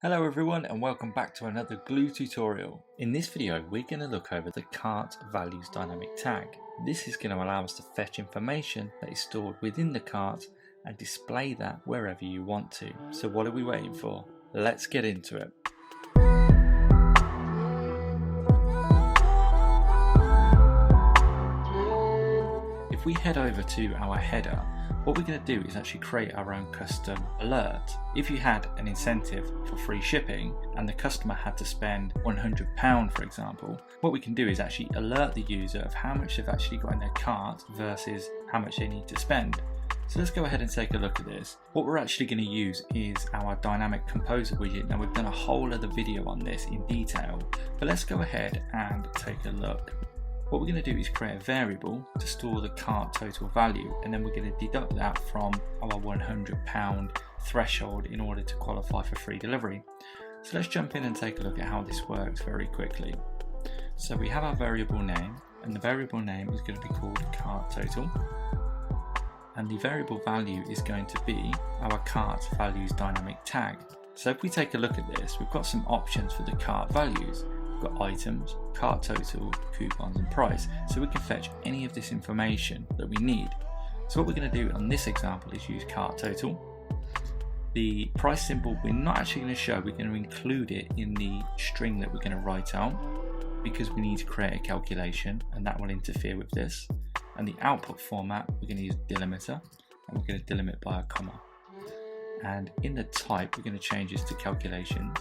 Hello everyone and welcome back to another Gloo tutorial. In this video we're going to look over the cart values dynamic tag. This is going to allow us to fetch information that is stored within the cart and display that wherever you want to. So what are we waiting for? Let's get into it. If we head over to our header, what we're going to do is actually create our own custom alert. If you had an incentive for free shipping and the customer had to spend £100 for example, what we can do is actually alert the user of how much they've actually got in their cart versus how much they need to spend. So let's go ahead and take a look at this. What we're actually going to use is our dynamic composer widget. Now we've done a whole other video on this in detail, but let's go ahead and take a look. What we're going to do is create a variable to store the cart total value, and then we're going to deduct that from our £100 threshold in order to qualify for free delivery. So let's jump in and take a look at how this works very quickly. So we have our variable name, and the variable name is going to be called cart total, and the variable value is going to be our cart values dynamic tag. So if we take a look at this, we've got some options for the cart values. Got items, cart total, coupons and price, so we can fetch any of this information that we need. So what we're going to do on this example is use cart total. The price symbol we're not actually going to show, we're going to include it in the string that we're going to write out because we need to create a calculation and that will interfere with this. And the output format we're going to use delimiter, and we're going to delimit by a comma. And in the type we're going to change this to calculations.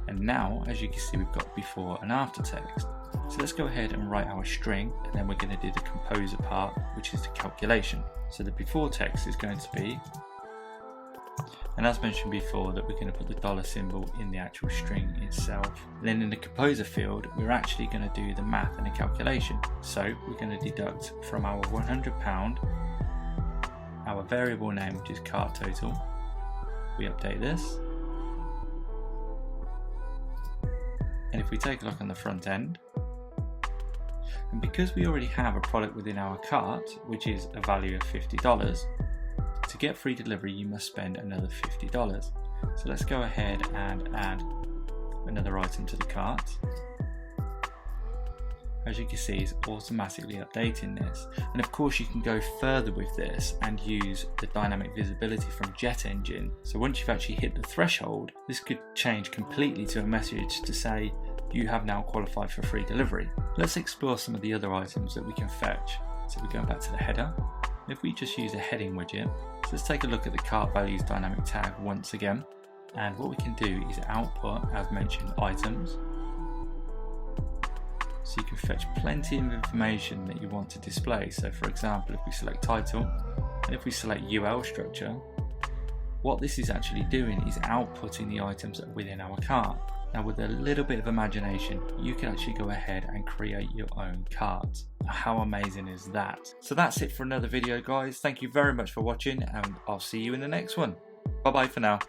And now, as you can see, we've got before and after text. So let's go ahead and write our string, and then we're going to do the composer part, which is the calculation. So the before text is going to be, and as mentioned before, that we're going to put the dollar symbol in the actual string itself. And then in the composer field, we're actually going to do the math and the calculation. So we're going to deduct from our £100, our variable name, which is cart total. We update this. And if we take a look on the front end, and because we already have a product within our cart, which is a value of $50, to get free delivery you must spend another $50. So let's go ahead and add another item to the cart. As you can see, it's automatically updating this. And of course you can go further with this and use the dynamic visibility from Jet Engine. So once you've actually hit the threshold, this could change completely to a message to say you have now qualified for free delivery. Let's explore some of the other items that we can fetch. So we're going back to the header. If we just use a heading widget, so let's take a look at the cart values dynamic tag once again. And what we can do is output, as mentioned, items. So you can fetch plenty of information that you want to display. So for example, if we select title and if we select UL structure, what this is actually doing is outputting the items that are within our cart. Now with a little bit of imagination, you can actually go ahead and create your own cart. How amazing is that? So that's it for another video guys. Thank you very much for watching and I'll see you in the next one. Bye bye for now.